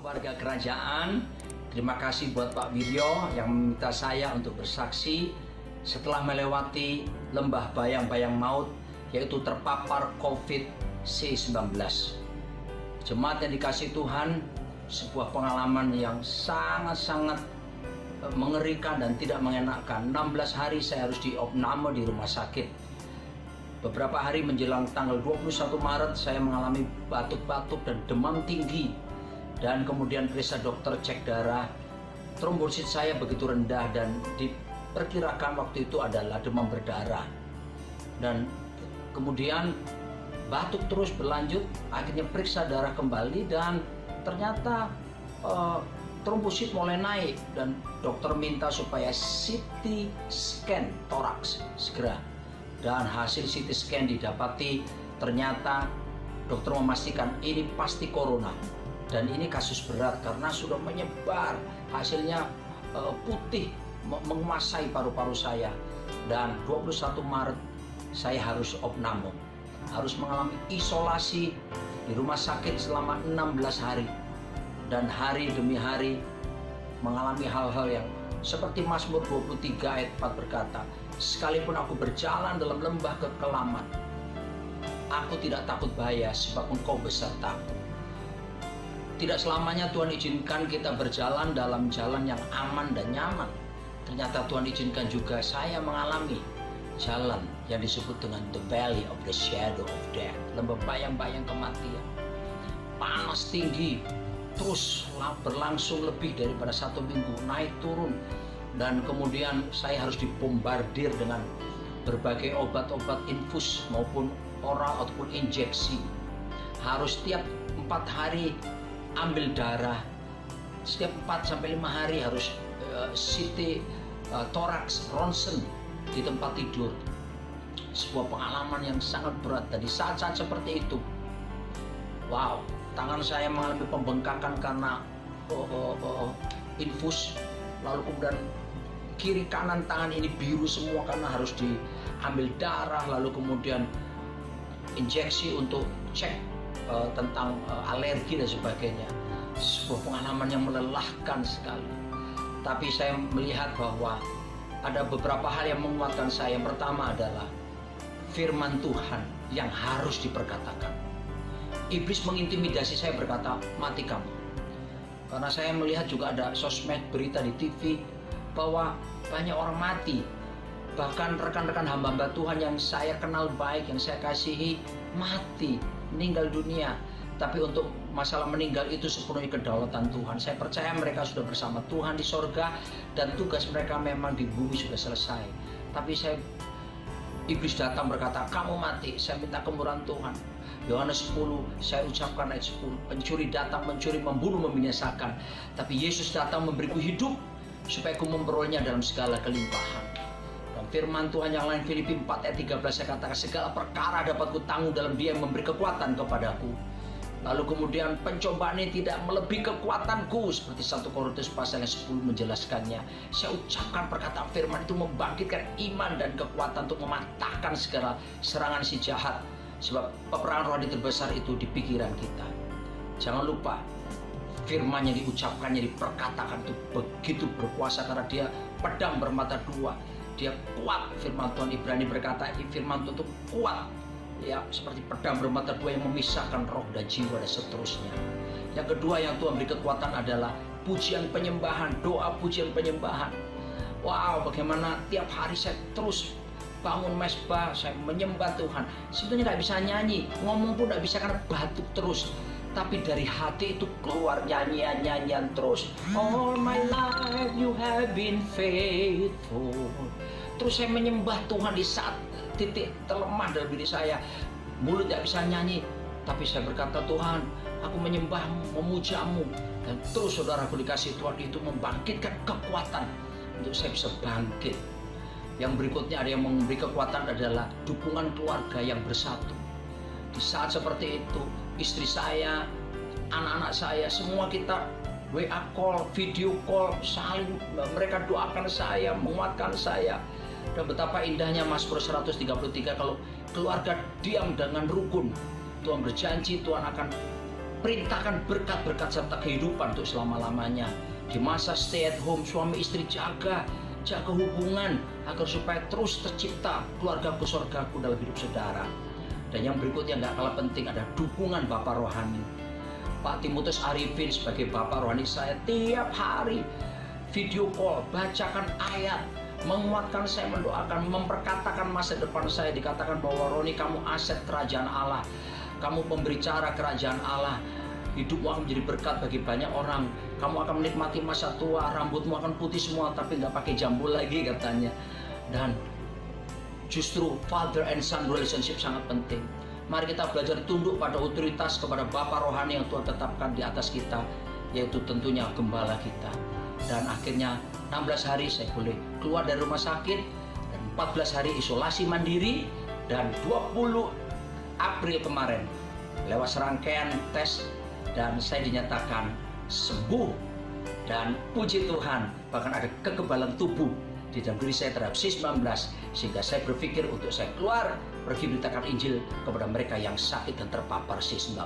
Warga kerajaan, terima kasih buat Pak Wiryo yang meminta saya untuk bersaksi setelah melewati lembah bayang-bayang maut, yaitu terpapar COVID-19. Jemaat yang dikasihi Tuhan, sebuah pengalaman yang sangat-sangat mengerikan dan tidak mengenakan. 16 hari saya harus diopname di rumah sakit. Beberapa hari menjelang tanggal 21 Maret saya mengalami batuk-batuk dan demam tinggi. Dan kemudian periksa dokter, cek darah, trombosit saya begitu rendah dan diperkirakan waktu itu adalah demam berdarah. Dan kemudian batuk terus berlanjut, akhirnya periksa darah kembali dan ternyata trombosit mulai naik dan dokter minta supaya CT scan toraks segera. Dan hasil CT scan didapati, ternyata dokter memastikan ini pasti corona. Dan ini kasus berat karena sudah menyebar, hasilnya putih menguasai paru-paru saya. Dan 21 Maret saya harus opname, harus mengalami isolasi di rumah sakit selama 16 hari. Dan hari demi hari mengalami hal-hal yang seperti Mazmur 23 ayat 4 berkata, sekalipun aku berjalan dalam lembah kekelaman, aku tidak takut bahaya sebab Engkau besertaku. Tidak selamanya Tuhan izinkan kita berjalan dalam jalan yang aman dan nyaman. Ternyata Tuhan izinkan juga saya mengalami jalan yang disebut dengan the valley of the shadow of death, lembah bayang-bayang kematian. Panas tinggi, terus berlangsung lebih daripada 1 minggu, naik turun. Dan kemudian saya harus dibombardir dengan berbagai obat-obat infus maupun oral ataupun injeksi. Harus setiap 4 hari ambil darah, setiap 4-5 hari harus CT toraks, ronsen di tempat tidur. Sebuah pengalaman yang sangat berat. Dan di saat-saat seperti itu, wow, tangan saya mengalami pembengkakan karena infus, lalu kemudian kiri kanan tangan ini biru semua karena harus diambil darah, lalu kemudian injeksi untuk cek tentang alergi dan sebagainya. Sebuah pengalaman yang melelahkan sekali. Tapi saya melihat bahwa ada beberapa hal yang menguatkan saya. Yang pertama adalah firman Tuhan yang harus diperkatakan. Iblis mengintimidasi saya berkata, mati kamu. Karena saya melihat juga ada sosmed, berita di TV bahwa banyak orang mati. Bahkan rekan-rekan hamba-hamba Tuhan yang saya kenal baik, yang saya kasihi, mati, meninggal dunia. Tapi untuk masalah meninggal itu sepenuhnya kedaulatan Tuhan. Saya percaya mereka sudah bersama Tuhan di sorga dan tugas mereka memang di bumi sudah selesai. Tapi iblis datang berkata, kamu mati, saya minta kemurahan Tuhan. Yohanes 10, saya ucapkan ayat 10, pencuri datang mencuri, membunuh, membinasakan. Tapi Yesus datang memberiku hidup supaya aku memperolehnya dalam segala kelimpahan. Dan firman Tuhan yang lain, Filipi 4 ayat 13, saya katakan segala perkara dapat kutanggung dalam Dia yang memberi kekuatan kepadaku. Lalu kemudian pencobaan ini tidak melebihi kekuatanku, seperti 1 Korintus pasal yang 10 menjelaskannya. Saya ucapkan perkataan firman itu membangkitkan iman dan kekuatan untuk mematahkan segala serangan si jahat. Sebab peperangan rohani terbesar itu di pikiran kita. Jangan lupa, firman yang diucapkannya, diperkatakan itu begitu berkuasa karena dia pedang bermata dua. Dia kuat. Firman Tuhan Ibrani berkata, firman Tuhan itu kuat, ya, seperti pedang bermata dua yang memisahkan roh dan jiwa dan seterusnya. Yang kedua yang Tuhan beri kekuatan adalah pujian penyembahan, doa pujian penyembahan. Wow, bagaimana tiap hari saya terus bangun mesbah, saya menyembah Tuhan. Sebenarnya nggak bisa nyanyi, ngomong pun nggak bisa karena batuk terus. Tapi dari hati itu keluar nyanyian terus. All my life you have been faithful. Terus saya menyembah Tuhan di saat titik terlemah dalam diri saya. Mulut tidak bisa nyanyi, tapi saya berkata, Tuhan, aku menyembahmu, memujamu. Dan terus saudaraku dikasih Tuhan itu membangkitkan kekuatan untuk saya bisa bangkit. Yang berikutnya ada yang memberi kekuatan adalah dukungan keluarga yang bersatu. Di saat seperti itu, istri saya, anak-anak saya, semua kita WA call, video call, saling mereka doakan saya, menguatkan saya. Dan betapa indahnya Mazmur 133 kalau keluarga diam dengan rukun. Tuhan berjanji Tuhan akan perintahkan berkat-berkat serta kehidupan untuk selama-lamanya. Di masa stay at home, suami istri jaga hubungan agar supaya terus tercipta keluargaku, surgaku dalam hidup saudara. Dan yang berikutnya nggak kalah penting ada dukungan Bapak rohani. Pak Timotius Arifin sebagai Bapak rohani saya tiap hari video call, bacakan ayat, menguatkan saya, mendoakan, memperkatakan masa depan saya. Dikatakan bahwa Roni, kamu aset kerajaan Allah, kamu pembicara kerajaan Allah, hidupmu akan menjadi berkat bagi banyak orang, kamu akan menikmati masa tua, rambutmu akan putih semua tapi nggak pakai jambul lagi katanya. Dan justru father and son relationship sangat penting. Mari kita belajar tunduk pada otoritas kepada Bapa rohani yang Tuhan tetapkan di atas kita, yaitu tentunya gembala kita. Dan akhirnya 16 hari saya boleh keluar dari rumah sakit, dan 14 hari isolasi mandiri, dan 20 April kemarin lewat serangkaian tes dan saya dinyatakan sembuh. Dan puji Tuhan, bahkan ada kekebalan tubuh di dalam diri saya terhadap COVID-19, sehingga saya berpikir untuk saya keluar pergi beritakan Injil kepada mereka yang sakit dan terpapar COVID-19.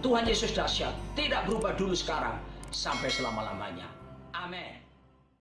Tuhan Yesus dahsyat, tidak berubah dulu sekarang sampai selama-lamanya. Amin.